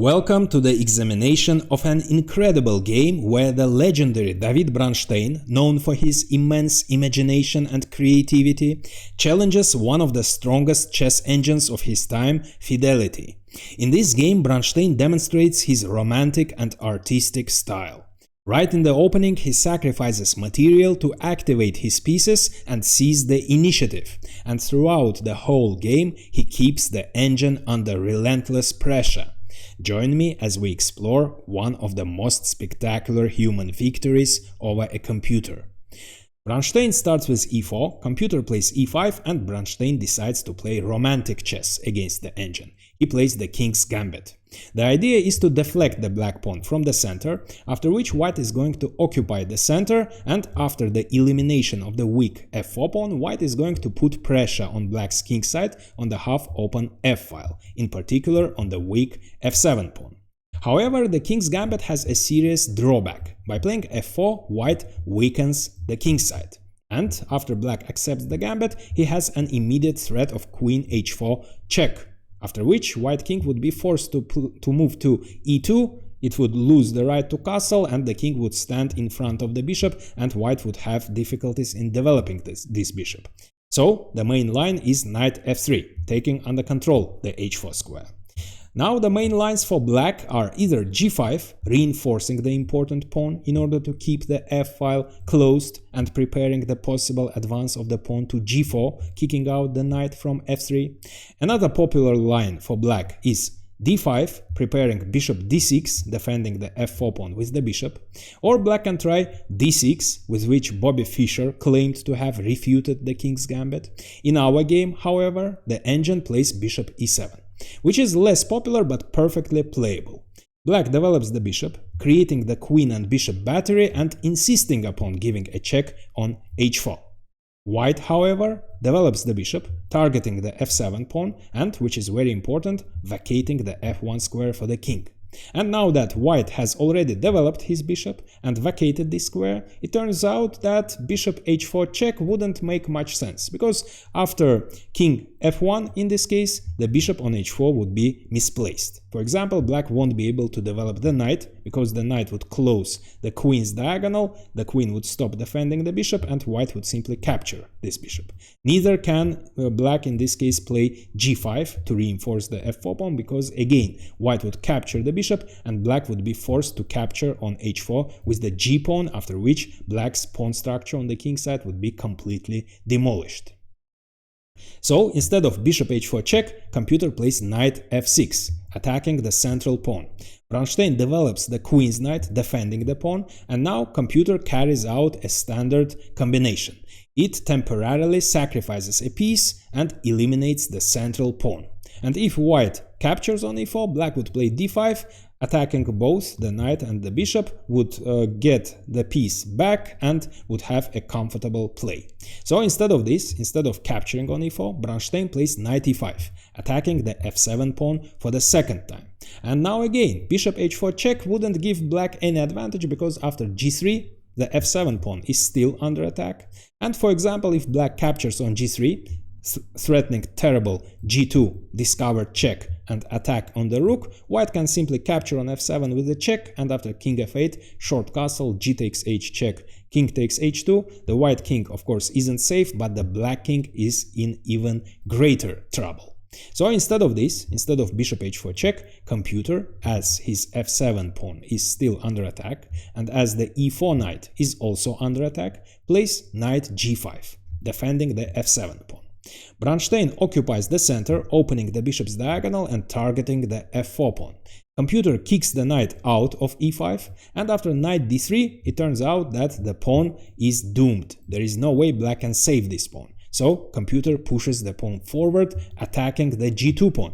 Welcome to the examination of an incredible game where the legendary David Bronstein, known for his immense imagination and creativity, challenges one of the strongest chess engines of his time, Fidelity. In this game, Bronstein demonstrates his romantic and artistic style. Right in the opening, he sacrifices material to activate his pieces and seize the initiative, and throughout the whole game, he keeps the engine under relentless pressure. Join me as we explore one of the most spectacular human victories over a computer. Bronstein starts with e4, computer plays e5, and Bronstein decides to play romantic chess against the engine. He plays the king's gambit. The idea is to deflect the black pawn from the center, after which white is going to occupy the center, and after the elimination of the weak f4 pawn, white is going to put pressure on black's king side on the half-open f-file, in particular on the weak f7 pawn. However, the king's gambit has a serious drawback. By playing f4, white weakens the king side. And after black accepts the gambit, he has an immediate threat of queen h4 check, after which white king would be forced to move to e2, it would lose the right to castle, and the king would stand in front of the bishop, and white would have difficulties in developing this bishop. So the main line is knight f3, taking under control the h4 square. Now the main lines for black are either g5, reinforcing the important pawn in order to keep the f-file closed and preparing the possible advance of the pawn to g4, kicking out the knight from f3. Another popular line for black is d5, preparing bishop d6, defending the f4 pawn with the bishop, or black can try d6, with which Bobby Fischer claimed to have refuted the king's gambit. In our game, however, the engine plays bishop e7. Which is less popular but perfectly playable. Black develops the bishop, creating the queen and bishop battery and insisting upon giving a check on h4. White, however, develops the bishop, targeting the f7 pawn and, which is very important, vacating the f1 square for the king. And now that white has already developed his bishop and vacated this square, it turns out that bishop h4 check wouldn't make much sense, because after king f1 in this case, the bishop on h4 would be misplaced. For example, black won't be able to develop the knight, because the knight would close the queen's diagonal, the queen would stop defending the bishop, and white would simply capture this bishop. Neither can black in this case play g5 to reinforce the f4 pawn, because again, white would capture the bishop and black would be forced to capture on h4 with the g pawn, after which black's pawn structure on the king side would be completely demolished. So instead of bishop h4 check, computer plays knight f6, attacking the central pawn. Bronstein develops the queen's knight, defending the pawn, and now computer carries out a standard combination. It temporarily sacrifices a piece and eliminates the central pawn. And if white captures on e4, black would play d5, attacking both the knight and the bishop, would get the piece back and would have a comfortable play. So instead of this, instead of capturing on e4, Bronstein plays knight e5, attacking the f7 pawn for the second time. And now again, bishop h4 check wouldn't give black any advantage, because after g3, the f7 pawn is still under attack. And for example, if black captures on g3, threatening terrible g2 discovered check and attack on the rook, white can simply capture on f7 with a check, and after king f8, short castle, g takes h check, king takes h2, the white king of course isn't safe, but the black king is in even greater trouble. So instead of this, instead of bishop h4 check, computer, as his f7 pawn is still under attack, and as the e4 knight is also under attack, plays knight g5, defending the f7 pawn. Bronstein occupies the center, opening the bishop's diagonal and targeting the f4 pawn. Computer kicks the knight out of e5, and after knight d3, it turns out that the pawn is doomed. There is no way black can save this pawn. So computer pushes the pawn forward, attacking the g2 pawn.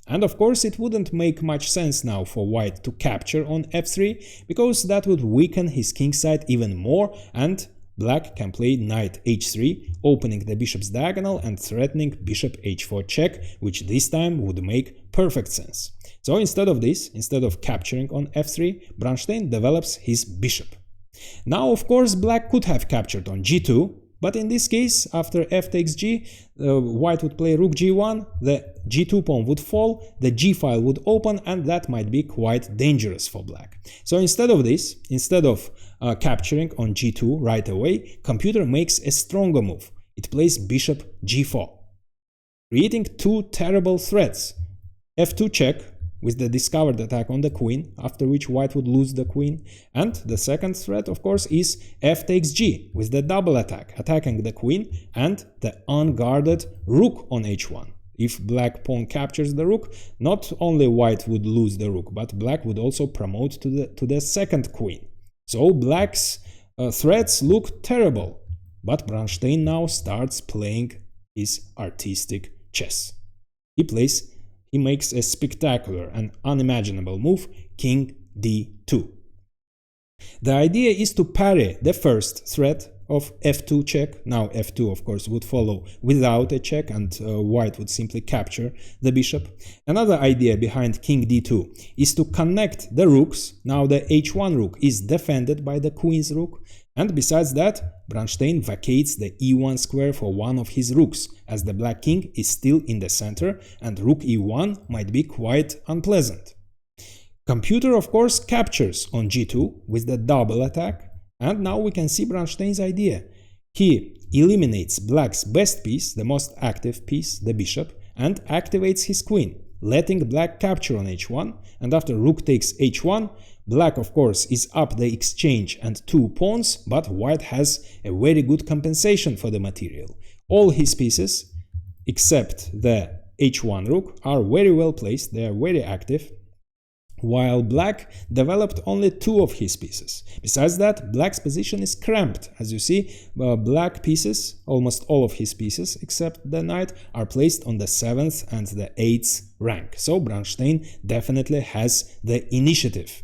And of course, it wouldn't make much sense now for white to capture on f3, because that would weaken his king side even more, and black can play knight h3, opening the bishop's diagonal and threatening bishop h4 check, which this time would make perfect sense. So instead of this, instead of capturing on f3, Bronstein develops his bishop. Now of course black could have captured on g2, But in this case, after f takes g, white would play rook g1, the g2 pawn would fall, the g file would open, and that might be quite dangerous for black. So instead of this, instead of capturing on g2 right away, computer makes a stronger move. It plays bishop g4, creating two terrible threats. f2 check with the discovered attack on the queen, after which white would lose the queen. And the second threat, of course, is f takes g with the double attack, attacking the queen and the unguarded rook on h1. If black pawn captures the rook, not only white would lose the rook, but black would also promote to the second queen. So black's threats look terrible. But Bronstein now starts playing his artistic chess. He makes a spectacular and unimaginable move, king d2. The idea is to parry the first threat of f2 check. Now f2 of course would follow without a check, and white would simply capture the bishop. Another idea behind king d2 is to connect the rooks. Now the h1 rook is defended by the queen's rook, and besides that, Bronstein vacates the e1 square for one of his rooks, as the black king is still in the center and rook e1 might be quite unpleasant. Computer of course captures on g2 with the double attack, and now we can see Bronstein's idea. He eliminates black's best piece, the most active piece, the bishop, and activates his queen, letting black capture on h1, and after rook takes h1, black of course is up the exchange and two pawns, but white has a very good compensation for the material. All his pieces, except the h1 rook, are very well placed, they are very active, while black developed only two of his pieces. Besides that, black's position is cramped. As you see, black pieces, almost all of his pieces except the knight, are placed on the 7th and the 8th rank. So Bronstein definitely has the initiative.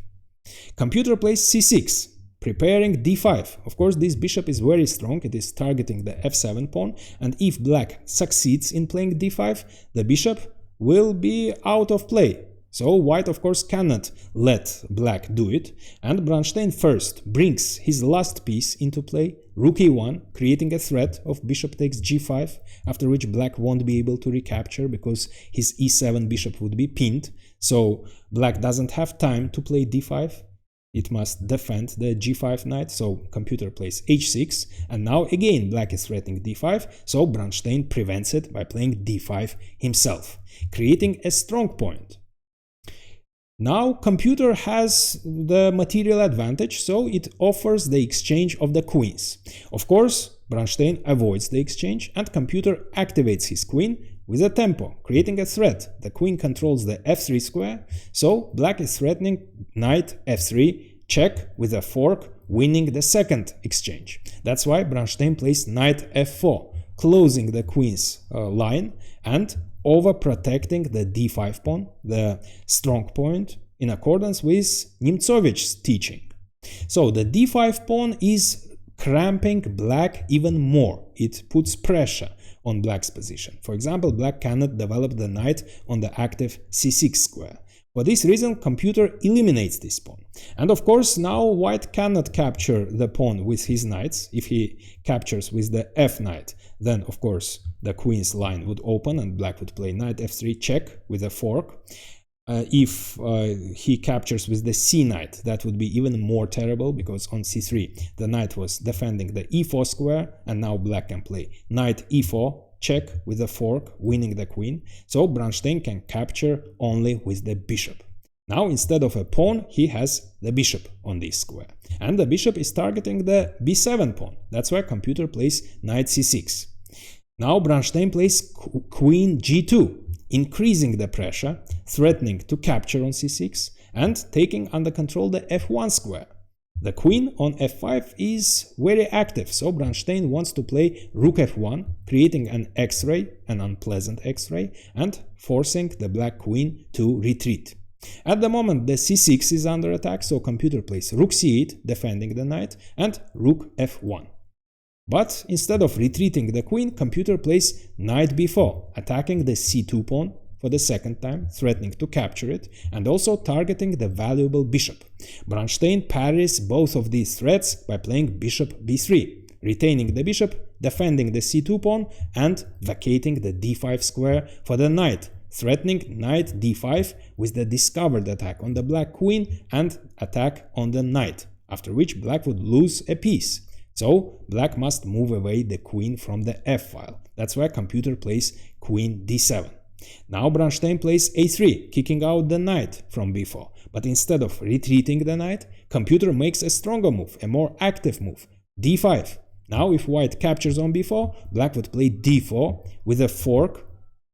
Computer plays c6, preparing d5. Of course, this bishop is very strong, it is targeting the f7 pawn, and if black succeeds in playing d5, the bishop will be out of play. So white of course cannot let black do it, and Bronstein first brings his last piece into play, rook e1, creating a threat of bishop takes g5, after which black won't be able to recapture because his e7 bishop would be pinned. So black doesn't have time to play d5, it must defend the g5 knight, so computer plays h6, and now again black is threatening d5, so Bronstein prevents it by playing d5 himself, creating a strong point. Now computer has the material advantage, so it offers the exchange of the queens. Of course, Bronstein avoids the exchange, and computer activates his queen with a tempo, creating a threat. The queen controls the f3 square, so black is threatening knight f3 check with a fork, winning the second exchange. That's why Bronstein plays knight f4, closing the queen's line and overprotecting the d5 pawn, the strong point, in accordance with Nemtsovich's teaching. So the d5 pawn is cramping black even more. It puts pressure on black's position. For example, black cannot develop the knight on the active c6 square. For this reason, computer eliminates this pawn. And of course, now white cannot capture the pawn with his knights. If he captures with the f knight, then of course the queen's line would open and black would play knight f3 check with a fork. If he captures with the c knight, that would be even more terrible, because on c3 the knight was defending the e4 square, and now black can play knight e4 check with a fork, winning the queen. So Bronstein can capture only with the bishop. Now instead of a pawn, he has the bishop on this square, and the bishop is targeting the b7 pawn. That's why computer plays knight c6. Now Bronstein plays queen g2, increasing the pressure, threatening to capture on c6, and taking under control the f1 square. The queen on f5 is very active, so Bronstein wants to play rook f1, creating an x-ray, an unpleasant x-ray, and forcing the black queen to retreat. At the moment the c6 is under attack, so computer plays rook c8, defending the knight, and rook f1. But instead of retreating the queen, computer plays knight b4, attacking the c2 pawn for the second time, threatening to capture it, and also targeting the valuable bishop. Bronstein parries both of these threats by playing bishop b3, retaining the bishop, defending the c2 pawn, and vacating the d5 square for the knight, threatening knight d5 with the discovered attack on the black queen and attack on the knight, after which black would lose a piece. So black must move away the queen from the f-file. That's why computer plays queen d7. Now Bronstein plays a3, kicking out the knight from b4. But instead of retreating the knight, computer makes a stronger move, a more active move, d5. Now if white captures on b4, black would play d4 with a fork,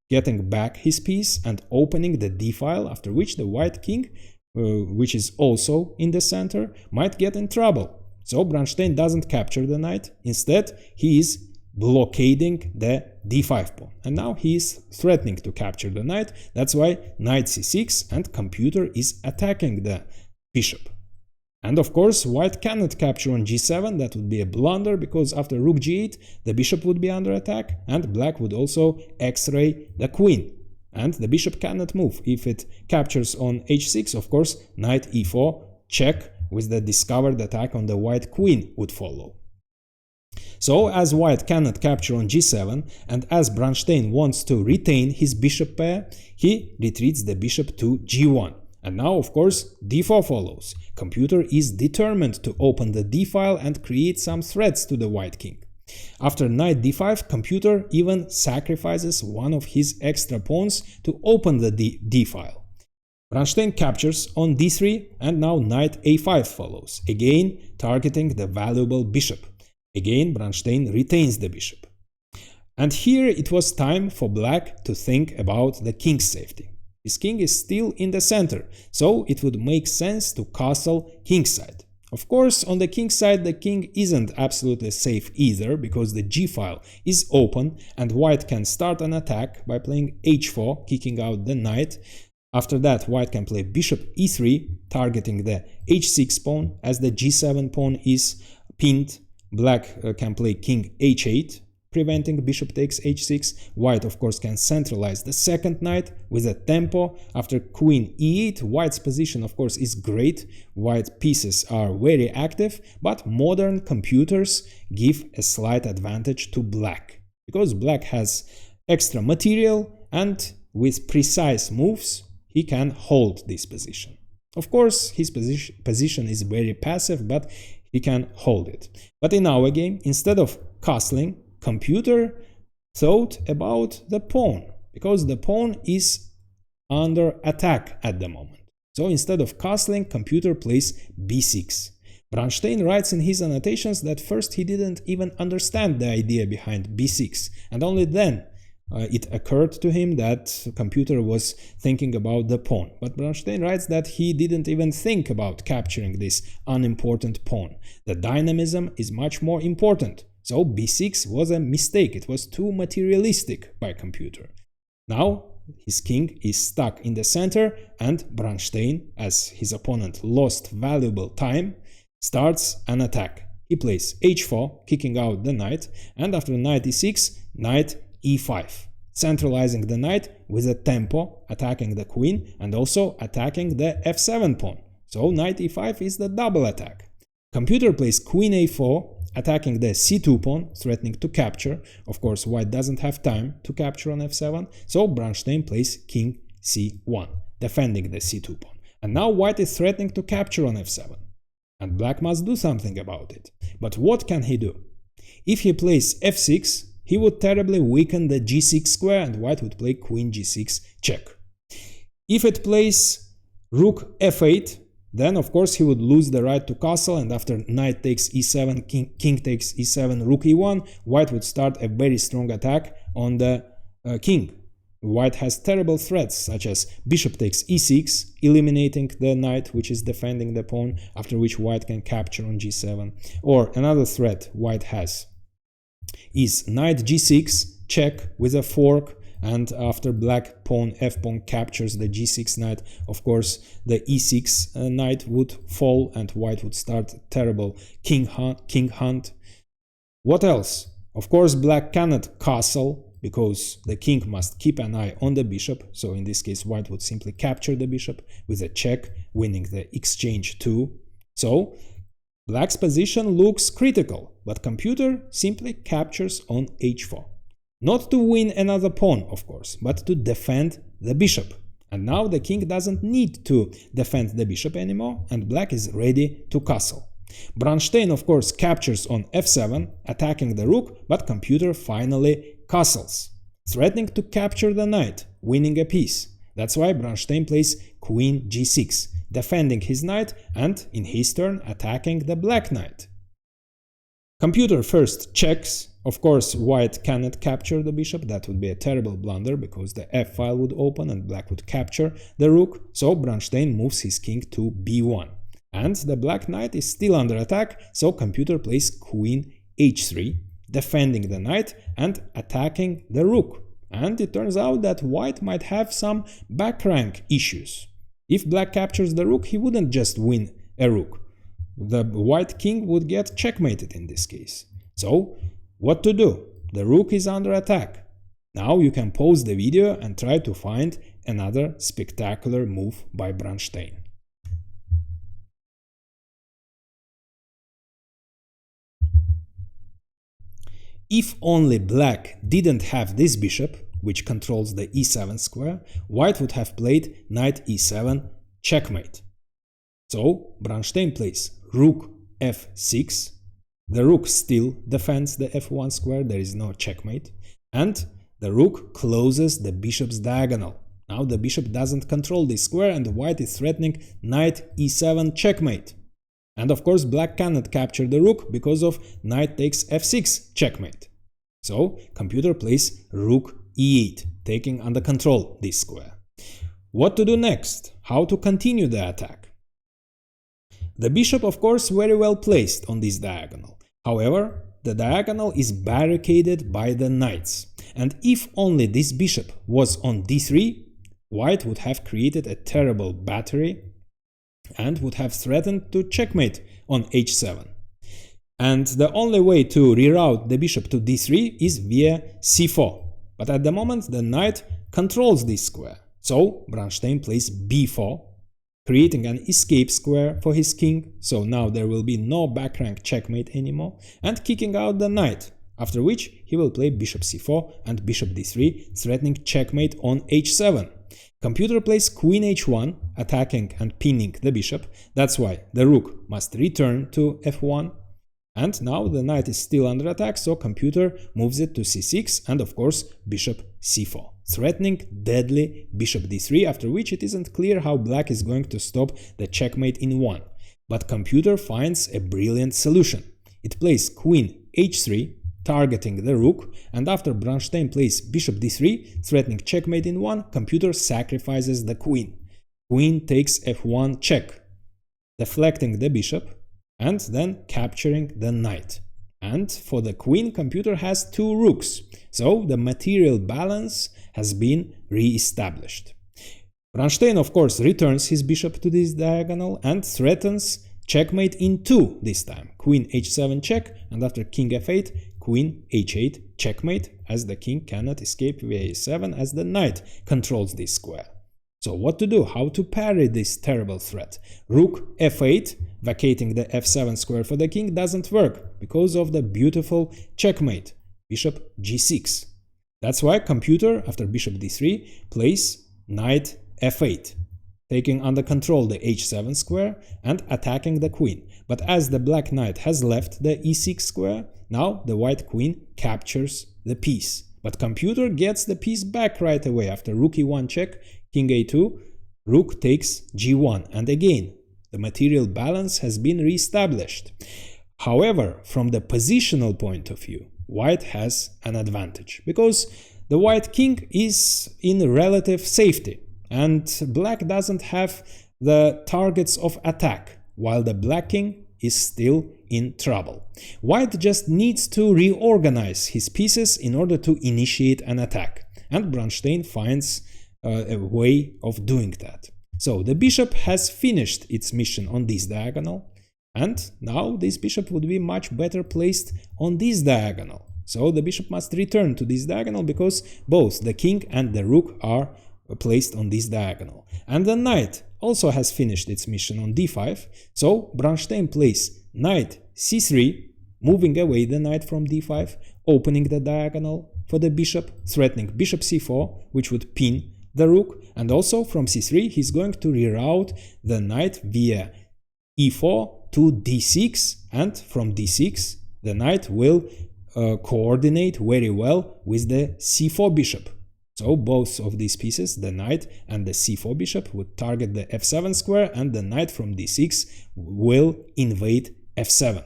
getting back his piece and opening the d-file, after which the white king, which is also in the center, might get in trouble. So Bronstein doesn't capture the knight, instead he is blockading the d5 pawn. And now he is threatening to capture the knight, that's why knight c6 and computer is attacking the bishop. And of course white cannot capture on g7, that would be a blunder, because after rook g8 the bishop would be under attack and black would also x-ray the queen. And the bishop cannot move. If it captures on h6, of course knight e4 check with the discovered attack on the white queen would follow. So as white cannot capture on g7 and as Bronstein wants to retain his bishop pair, he retreats the bishop to g1. And now of course d4 follows. Computer is determined to open the d-file and create some threats to the white king. After knight d5, computer even sacrifices one of his extra pawns to open the d-file. Bronstein captures on d3 and now knight a5 follows, again targeting the valuable bishop. Again Bronstein retains the bishop. And here it was time for black to think about the king's safety. His king is still in the center, so it would make sense to castle kingside. Of course, on the king's side the king isn't absolutely safe either, because the g-file is open and white can start an attack by playing h4, kicking out the knight. After that white can play bishop e3, targeting the h6 pawn. As the g7 pawn is pinned, black can play king h8, preventing bishop takes h6. White of course can centralize the second knight with a tempo. After queen e8, white's position of course is great. White pieces are very active, but modern computers give a slight advantage to black, because black has extra material and with precise moves he can hold this position. Of course his position is very passive, but he can hold it. But in our game, instead of castling, computer thought about the pawn, because the pawn is under attack at the moment. So instead of castling, computer plays b6. Bronstein writes in his annotations that first he didn't even understand the idea behind b6, and only then it occurred to him that computer was thinking about the pawn. But Bronstein writes that he didn't even think about capturing this unimportant pawn. The dynamism is much more important. So b6 was a mistake, it was too materialistic by computer. Now his king is stuck in the center and Bronstein, as his opponent lost valuable time, starts an attack. He plays h4, kicking out the knight, and after knight e6, knight e5, centralizing the knight with a tempo, attacking the queen and also attacking the f7 pawn. So knight e5 is the double attack. Computer plays queen a4, attacking the c2 pawn, threatening to capture. Of course, white doesn't have time to capture on f7, so Bronstein plays king c1, defending the c2 pawn. And now white is threatening to capture on f7, and black must do something about it. But what can he do? If he plays f6, he would terribly weaken the g6 square and white would play queen g6 check. If it plays rook f8, then of course he would lose the right to castle, and after knight takes e7, king takes e7, rook e1, white would start a very strong attack on the king. White has terrible threats such as bishop takes e6, eliminating the knight which is defending the pawn, after which white can capture on g7. Or another threat white has is knight g6, check with a fork, and after black pawn f-pawn captures the g6 knight, of course the e6 knight would fall and white would start terrible king hunt. What else? Of course black cannot castle, because the king must keep an eye on the bishop, so in this case white would simply capture the bishop with a check, winning the exchange too. So Black's position looks critical, but computer simply captures on h4. Not to win another pawn, of course, but to defend the bishop. And now the king doesn't need to defend the bishop anymore, and black is ready to castle. Bronstein, of course, captures on f7, attacking the rook, but computer finally castles, threatening to capture the knight, winning a piece. That's why Bronstein plays queen g6, defending his knight and, in his turn, attacking the black knight. Computer first checks. Of course, white cannot capture the bishop. That would be a terrible blunder because the f file would open and black would capture the rook. So Bronstein moves his king to b1. And the black knight is still under attack, so computer plays queen h3, defending the knight and attacking the rook. And it turns out that white might have some back rank issues. If black captures the rook, he wouldn't just win a rook. The white king would get checkmated in this case. So, what to do? The rook is under attack. Now you can pause the video and try to find another spectacular move by Bronstein. If only black didn't have this bishop, which controls the e7 square, white would have played knight e7 checkmate. So Bronstein plays rook f6. The rook still defends the f1 square, there is no checkmate, and the rook closes the bishop's diagonal. Now the bishop doesn't control this square and white is threatening knight e7 checkmate. And of course black cannot capture the rook because of knight takes f6 checkmate. So computer plays rook e8, taking under control this square. What to do next? How to continue the attack? The bishop, of course, very well placed on this diagonal. However, the diagonal is barricaded by the knights. And if only this bishop was on d3, white would have created a terrible battery and would have threatened to checkmate on h7. And the only way to reroute the bishop to d3 is via c4. But at the moment the knight controls this square. So Bronstein plays b4, creating an escape square for his king, so now there will be no back rank checkmate anymore, and kicking out the knight, after which he will play bishop c4 and bishop d3, threatening checkmate on h7. Computer plays queen h1, attacking and pinning the bishop. That's why the rook must return to f1. And now the knight is still under attack, so computer moves it to c6 and of course bishop c4, threatening deadly bishop d3, after which it isn't clear how black is going to stop the checkmate in 1. But computer finds a brilliant solution. It plays queen h3, targeting the rook, and after Bronstein plays bishop d3, threatening checkmate in 1, computer sacrifices the queen. Queen takes f1 check, deflecting the bishop and then capturing the knight. And for the queen, computer has 2 rooks, so the material balance has been re-established. Bronstein, of course, returns his bishop to this diagonal and threatens checkmate in 2 this time. Queen h7 check, and after king f8, queen h8 checkmate, as the king cannot escape via a7 as the knight controls this square. So what to do? How to parry this terrible threat? Rook f8, vacating the f7 square for the king, doesn't work because of the beautiful checkmate, bishop g6. That's why computer, after bishop d3, plays knight f8, taking under control the h7 square and attacking the queen. But as the black knight has left the e6 square, now the white queen captures the piece. But computer gets the piece back right away after rook e1 check, king a2, rook takes g1, and again the material balance has been re-established. However, from the positional point of view, white has an advantage because the white king is in relative safety and black doesn't have the targets of attack, while the black king is still in trouble. White just needs to reorganize his pieces in order to initiate an attack, and Bronstein finds a way of doing that. So the bishop has finished its mission on this diagonal, and now this bishop would be much better placed on this diagonal. So the bishop must return to this diagonal because both the king and the rook are placed on this diagonal. And the knight also has finished its mission on d5, so Bronstein plays knight c3, moving away the knight from d5, opening the diagonal for the bishop, threatening bishop c4, which would pin the rook, and also from c3 he's going to reroute the knight via e4 to d6, and from d6 the knight will coordinate very well with the c4 bishop. So both of these pieces, the knight and the c4 bishop, would target the f7 square, and the knight from d6 will invade f7.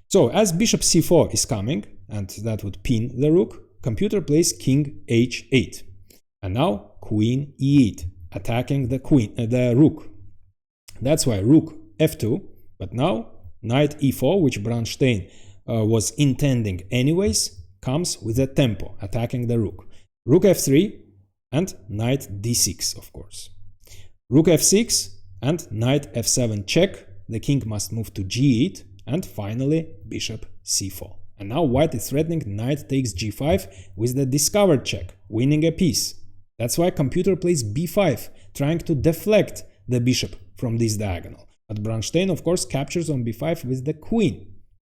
So as bishop c4 is coming, and that would pin the rook, computer plays king h8. And now queen e8, attacking the rook. That's why rook f2, but now knight e4, which Bronstein was intending anyways, comes with a tempo, attacking the rook. Rook f3 and knight d6, of course. Rook f6 and knight f7 check. The king must move to g8, and finally bishop c4. And now white is threatening knight takes g5 with the discovered check, winning a piece. That's why computer plays b5, trying to deflect the bishop from this diagonal. But Bronstein, of course, captures on b5 with the queen.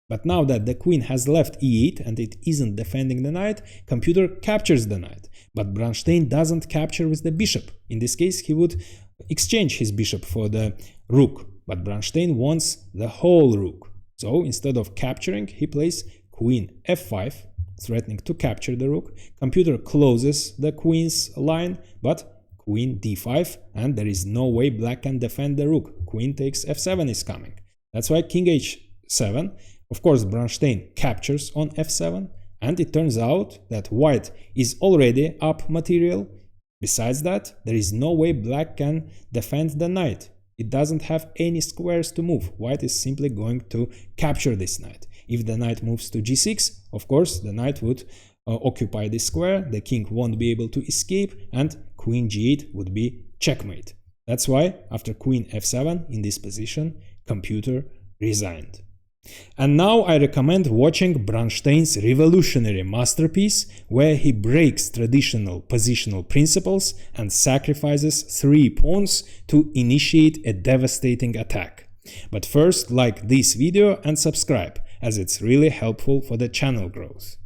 But now that the queen has left e8 and it isn't defending the knight, computer captures the knight. But Bronstein doesn't capture with the bishop. In this case, he would exchange his bishop for the rook. But Bronstein wants the whole rook. So instead of capturing, he plays queen f5, threatening to capture the rook. Computer closes the queen's line, but queen d5, and there is no way black can defend the rook. Queen takes f7 is coming. That's why king h7. Of course, Bronstein captures on f7, and it turns out that white is already up material. Besides that, there is no way black can defend the knight. It doesn't have any squares to move. White is simply going to capture this knight. If the knight moves to g6, of course, the knight would occupy this square, the king won't be able to escape, and queen g8 would be checkmate. That's why, after queen f7 in this position, computer resigned. And now I recommend watching Bronstein's revolutionary masterpiece, where he breaks traditional positional principles and sacrifices 3 pawns to initiate a devastating attack. But first, like this video and subscribe, as it's really helpful for the channel growth.